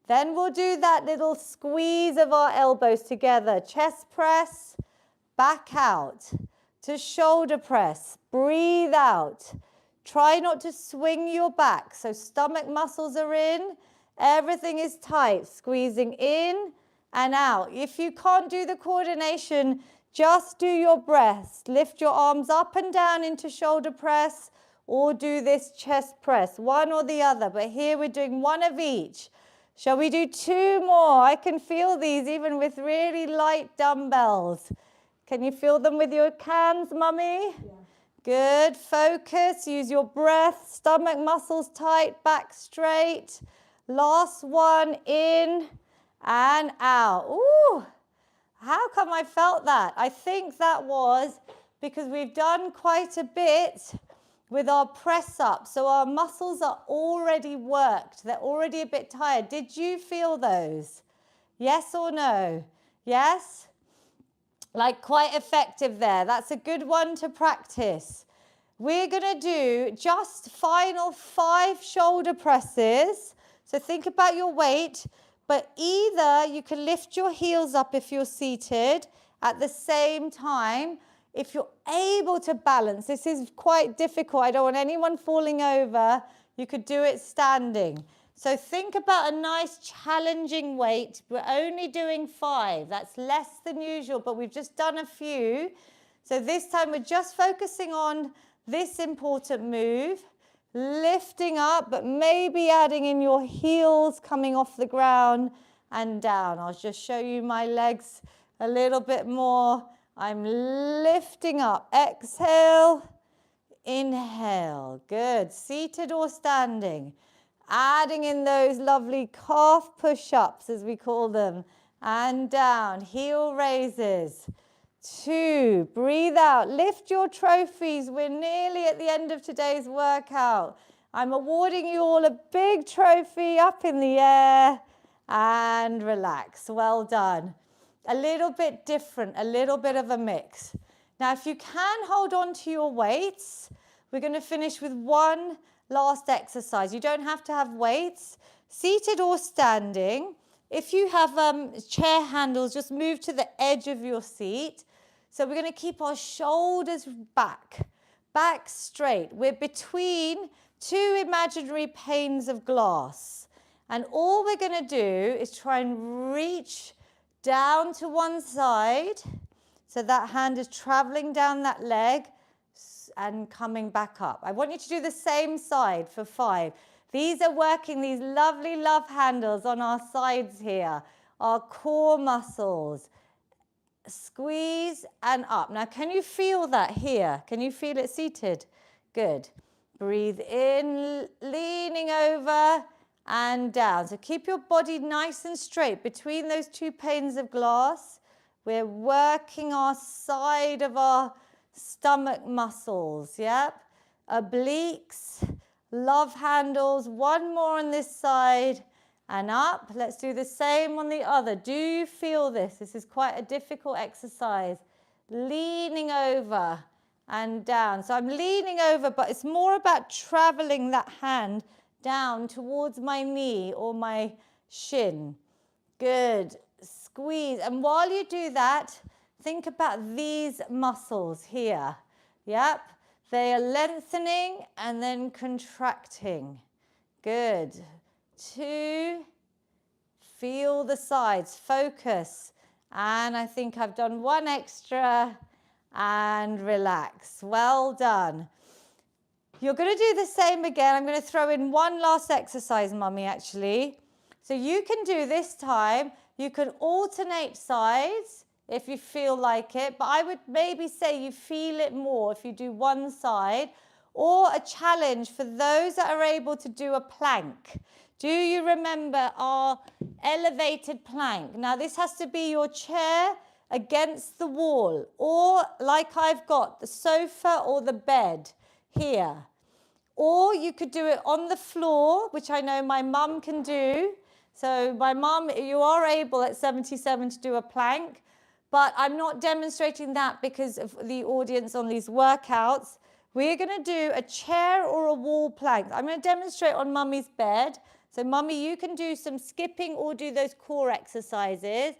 Then we'll do that little squeeze of our elbows together. Chest press, back out to shoulder press. Breathe out. Try not to swing your back. So stomach muscles are in. Everything is tight. Squeezing in and out. If you can't do the coordination, just do your breath. Lift your arms up and down into shoulder press or do this chest press. One or the other. But here we're doing 1 of each. Shall we do 2 more? I can feel these even with really light dumbbells. Can you feel them with your hands, mummy? Yeah. Good. Focus. Use your breath. Stomach muscles tight. Back straight. Last one. In and out. Ooh. How come I felt that? I think that was because we've done quite a bit with our press up. So our muscles are already worked. They're already a bit tired. Did you feel those? Yes or no? Yes? Like quite effective there. That's a good one to practice. We're going to do just final 5 shoulder presses. So think about your weight, but either you can lift your heels up if you're seated at the same time. If you're able to balance, this is quite difficult. I don't want anyone falling over. You could do it standing. So think about a nice challenging weight. We're only doing 5. That's less than usual, but we've just done a few. So this time we're just focusing on this important move. Lifting up, but maybe adding in your heels coming off the ground and down. I'll just show you my legs a little bit more. I'm lifting up. Exhale, inhale. Good. Seated or standing. Adding in those lovely calf push-ups, as we call them. And down. Heel raises. 2. Breathe out. Lift your trophies. We're nearly at the end of today's workout. I'm awarding you all a big trophy up in the air. and relax. Well done. A little bit different, a little bit of a mix. Now, if you can hold on to your weights, we're going to finish with one last exercise. You don't have to have weights, seated or standing. If you have chair handles, just move to the edge of your seat. So we're going to keep our shoulders back, back straight. We're between two imaginary panes of glass. And all we're going to do is try and reach down to one side. So that hand is traveling down that leg and coming back up. I want you to do the same side for 5. These are working these lovely love handles on our sides here, our core muscles. Squeeze and up. Now, can you feel that here? Can you feel it seated? Good. Breathe in, leaning over and down. So keep your body nice and straight between those two panes of glass. We're working our side of our stomach muscles, yep. Obliques, love handles, one more on this side and up. Let's do the same on the other. Do you feel this? This is quite a difficult exercise. Leaning over and down. So I'm leaning over, but it's more about traveling that hand down towards my knee or my shin. Good. Squeeze. And while you do that, think about these muscles here. Yep. They are lengthening and then contracting. Good. 2. Feel the sides. Focus. And I think I've done one extra. And relax. Well done. You're going to do the same again. I'm going to throw in one last exercise, Mummy, actually. So you can do this time. You can alternate sides if you feel like it, but I would maybe say you feel it more if you do one side, or a challenge for those that are able to do a plank. Do you remember our elevated plank? Now this has to be your chair against the wall, or like I've got the sofa or the bed here. Or you could do it on the floor, which I know my mum can do. So my mum, you are able at 77 to do a plank, but I'm not demonstrating that because of the audience on these workouts. We're going to do a chair or a wall plank. I'm going to demonstrate on Mummy's bed. So Mummy, you can do some skipping or do those core exercises.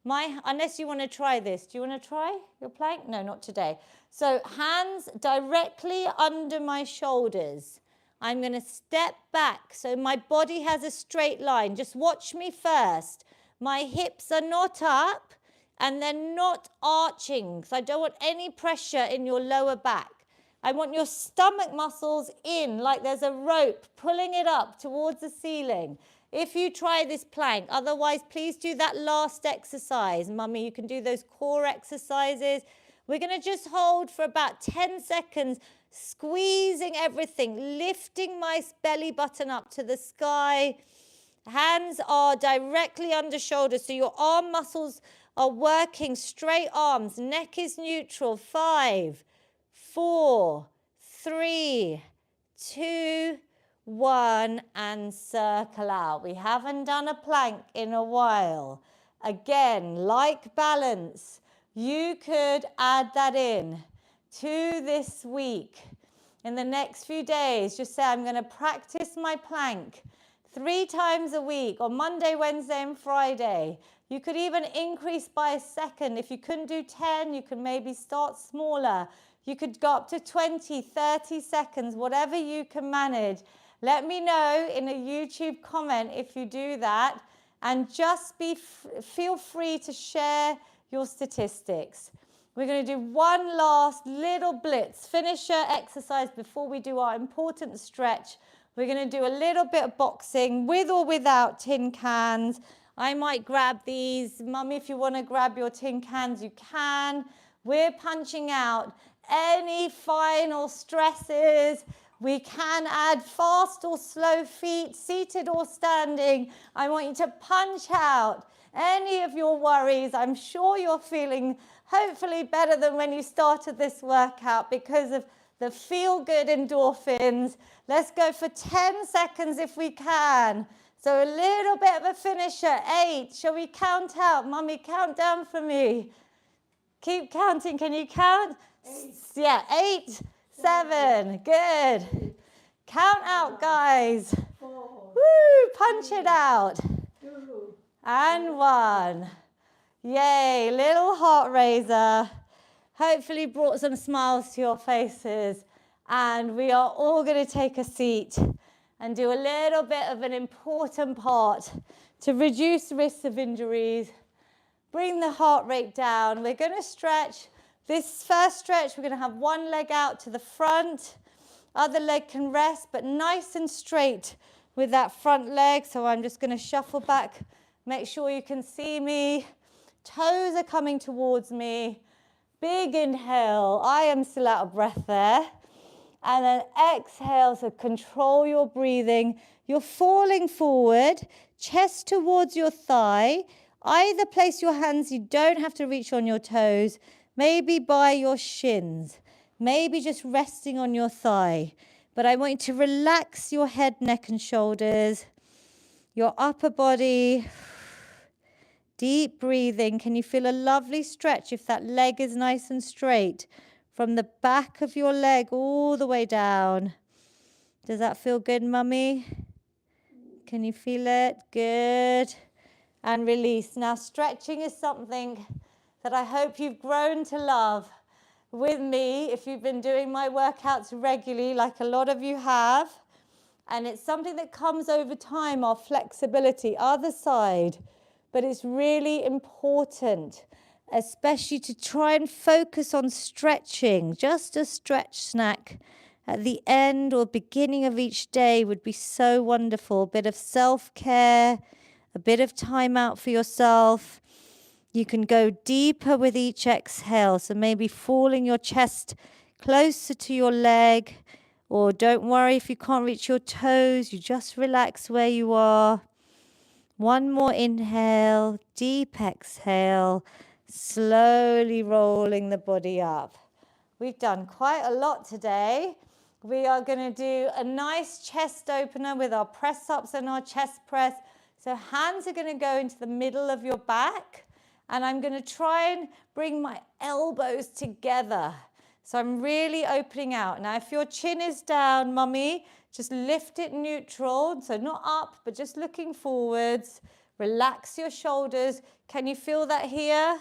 Unless you want to try this. Do you want to try your plank? No, not today. So hands directly under my shoulders. I'm going to step back so my body has a straight line. Just watch me first. My hips are not up and they're not arching. So I don't want any pressure in your lower back. I want your stomach muscles in like there's a rope pulling it up towards the ceiling. If you try this plank, otherwise please do that last exercise. Mummy, you can do those core exercises. We're going to just hold for about 10 seconds, squeezing everything, lifting my belly button up to the sky. Hands are directly under shoulders, so your arm muscles are working, straight arms. Neck is neutral. 5, 4, 3, 2, 1, and circle out. We haven't done a plank in a while. Again, like balance, you could add that in to this week. In the next few days, just say, I'm going to practice my plank 3 times a week on Monday, Wednesday, and Friday. You could even increase by a second. If you couldn't do 10, you could maybe start smaller. You could go up to 20, 30 seconds, whatever you can manage. Let me know in a YouTube comment if you do that, and just feel free to share your statistics. We're going to do one last little blitz finisher exercise before we do our important stretch. We're going to do a little bit of boxing with or without tin cans. I might grab these. Mummy, if you want to grab your tin cans, you can. We're punching out any final stresses. We can add fast or slow feet, seated or standing. I want you to punch out any of your worries. I'm sure you're feeling hopefully better than when you started this workout because of the feel-good endorphins. Let's go for 10 seconds if we can. So a little bit of a finisher. 8. Shall we count out? Mummy, count down for me. Keep counting. Can you count? 8. Yeah, 8, 7. Good. Count out, guys. 4. Woo, punch it out. 2. And 1. Yay, little heart raiser. Hopefully brought some smiles to your faces. And we are all going to take a seat and do a little bit of an important part to reduce risks of injuries. Bring the heart rate down. We're going to stretch. This first stretch, we're going to have one leg out to the front. Other leg can rest, but nice and straight with that front leg. So I'm just going to shuffle back. Make sure you can see me. Toes are coming towards me. Big inhale. I am still out of breath there. And then exhale, so control your breathing. You're falling forward, chest towards your thigh. Either place your hands, you don't have to reach on your toes, maybe by your shins, maybe just resting on your thigh. But I want you to relax your head, neck and shoulders, your upper body. Deep breathing. Can you feel a lovely stretch if that leg is nice and straight? From the back of your leg all the way down. Does that feel good, Mummy? Can you feel it? Good. And release. Now, stretching is something that I hope you've grown to love with me if you've been doing my workouts regularly, like a lot of you have. And it's something that comes over time, our flexibility. Other side. But it's really important, especially to try and focus on stretching. Just a stretch snack at the end or beginning of each day would be so wonderful. A bit of self-care, a bit of time out for yourself. You can go deeper with each exhale. So maybe falling your chest closer to your leg, or don't worry if you can't reach your toes. You just relax where you are. One more inhale, deep exhale, slowly rolling the body up. We've done quite a lot today. We are going to do a nice chest opener with our press ups and our chest press. So hands are going to go into the middle of your back, and I'm going to try and bring my elbows together. So I'm really opening out. Now, if your chin is down, Mummy, just lift it neutral, so not up, but just looking forwards. Relax your shoulders. Can you feel that here?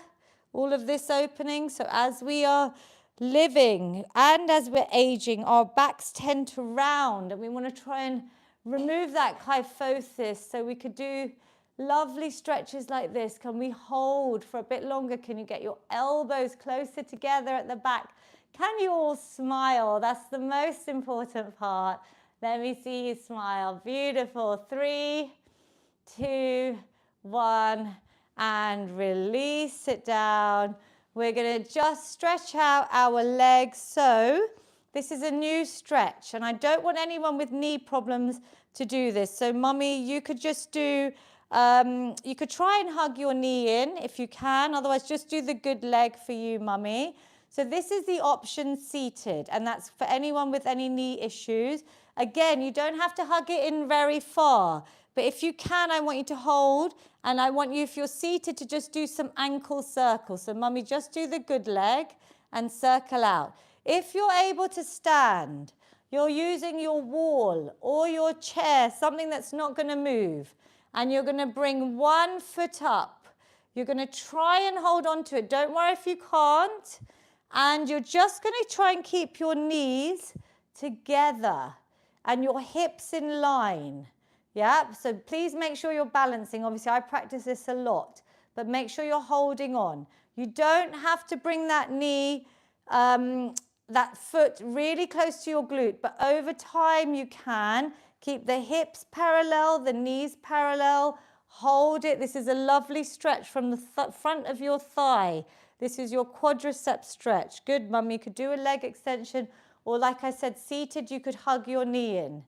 All of this opening. So as we are living and as we're aging, our backs tend to round, and we want to try and remove that kyphosis. So we could do lovely stretches like this. Can we hold for a bit longer? Can you get your elbows closer together at the back? Can you all smile? That's the most important part. Let me see you smile. Beautiful. 3, 2, 1, and release it down. We're going to just stretch out our legs. So this is a new stretch, and I don't want anyone with knee problems to do this. So Mummy, you could just do, you could try and hug your knee in if you can. Otherwise, just do the good leg for you, Mummy. So this is the option seated, and that's for anyone with any knee issues. Again, you don't have to hug it in very far, but if you can, I want you to hold, and I want you, if you're seated, to just do some ankle circles. So Mummy, just do the good leg and circle out. If you're able to stand, you're using your wall or your chair, something that's not going to move, and you're going to bring one foot up. You're going to try and hold on to it. Don't worry if you can't. And you're just going to try and keep your knees together and your hips in line. Yeah, so please make sure you're balancing. Obviously, I practice this a lot, but make sure you're holding on. You don't have to bring that knee, that foot really close to your glute, but over time you can. Keep the hips parallel, the knees parallel. Hold it. This is a lovely stretch from the front of your thigh. This is your quadricep stretch. Good, Mum. You could do a leg extension, or like I said, seated, you could hug your knee in.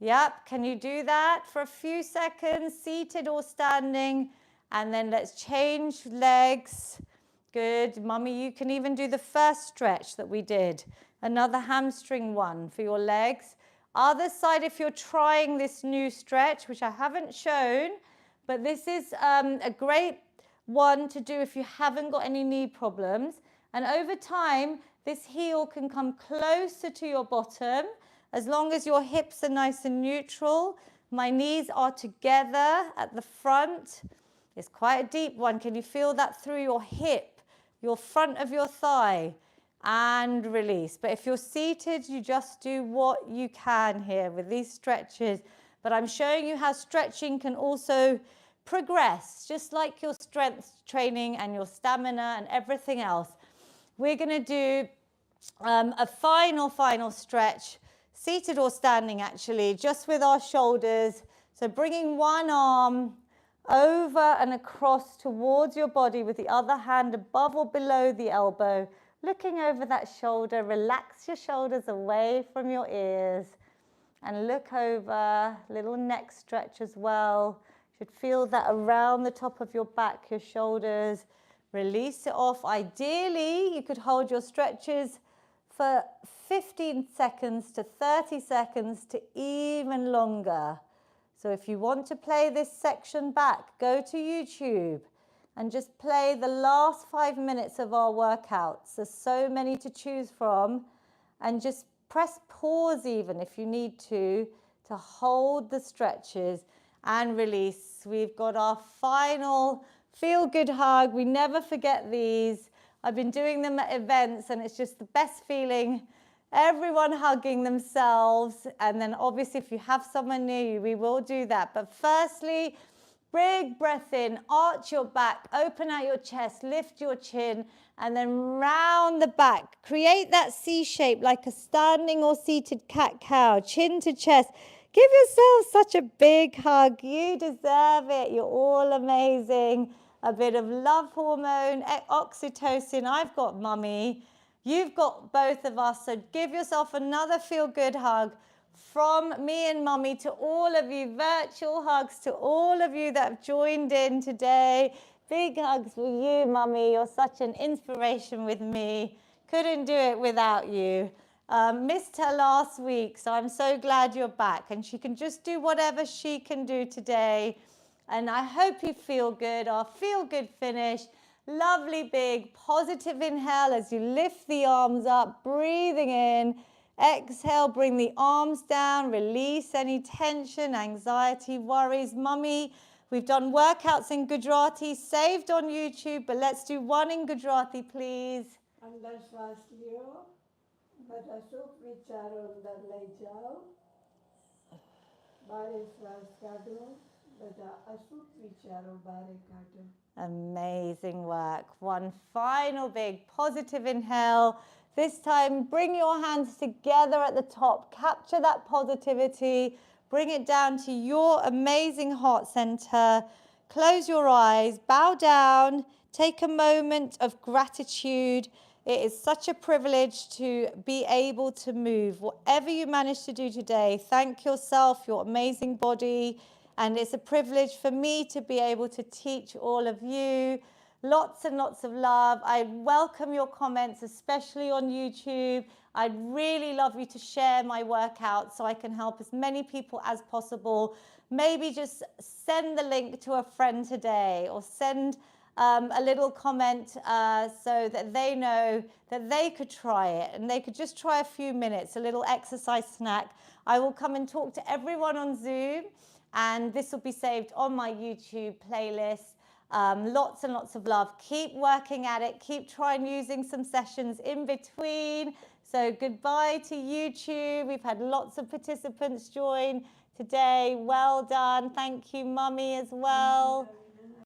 Yep, can you do that for a few seconds, seated or standing? And then let's change legs. Good, Mummy, you can even do the first stretch that we did. Another hamstring one for your legs. Other side, if you're trying this new stretch, which I haven't shown, but this is a great one to do if you haven't got any knee problems. And over time, this heel can come closer to your bottom as long as your hips are nice and neutral. My knees are together at the front. It's quite a deep one. Can you feel that through your hip, your front of your thigh? And release. But if you're seated, you just do what you can here with these stretches. But I'm showing you how stretching can also progress, just like your strength training and your stamina and everything else. We're going to do a final stretch, seated or standing actually, just with our shoulders. So bringing one arm over and across towards your body with the other hand above or below the elbow. Looking over that shoulder, relax your shoulders away from your ears and look over, little neck stretch as well. You should feel that around the top of your back, your shoulders. Release it off. Ideally, you could hold your stretches for 15 seconds to 30 seconds to even longer. So if you want to play this section back, go to YouTube and just play the last 5 minutes of our workouts. There's so many to choose from. And just press pause even if you need to hold the stretches and release. We've got our final feel good hug. We never forget these. I've been doing them at events and it's just the best feeling. Everyone hugging themselves. And then obviously if you have someone near you, we will do that. But firstly, big breath in, arch your back, open out your chest, lift your chin, and then round the back. Create that C shape like a standing or seated cat-cow, chin to chest. Give yourself such a big hug. You deserve it. You're all amazing. A bit of love hormone, oxytocin. I've got mummy. You've got both of us. So give yourself another feel-good hug. From me and mummy to all of you, virtual hugs to all of you that have joined in today. Big hugs for you, mummy. You're such an inspiration with me. Couldn't do it without you. Missed her last week, so I'm so glad you're back. And she can just do whatever she can do today. And I hope you feel good. Our feel good finish. Lovely big positive inhale as you lift the arms up, breathing in. Exhale, bring the arms down, release any tension, anxiety, worries. Mummy, we've done workouts in Gujarati, saved on YouTube, but let's do one in Gujarati, please. અંદર શ્વાસ લ્યો, બધા સુખ વિચારો અંદર લઈ જાઓ, બારે શ્વાસ કાઢો, બધા અસુખ વિચારો બારે કાઢો. Amazing work. One final big positive inhale. This time, bring your hands together at the top. Capture that positivity. Bring it down to your amazing heart center. Close your eyes. Bow down. Take a moment of gratitude. It is such a privilege to be able to move. Whatever you manage to do today, thank yourself, your amazing body. And it's a privilege for me to be able to teach all of you. Lots and lots of love. I welcome your comments, especially on YouTube. I'd really love you to share my workout so I can help as many people as possible. Maybe just send the link to a friend today or send a little comment so that they know that they could try it and they could just try a few minutes, a little exercise snack. I will come and talk to everyone on Zoom and this will be saved on my YouTube playlist. Lots and lots of love. Keep working at it. Keep trying using some sessions in between. So goodbye to YouTube. We've had lots of participants join today. Well done. Thank you, Mummy, as well.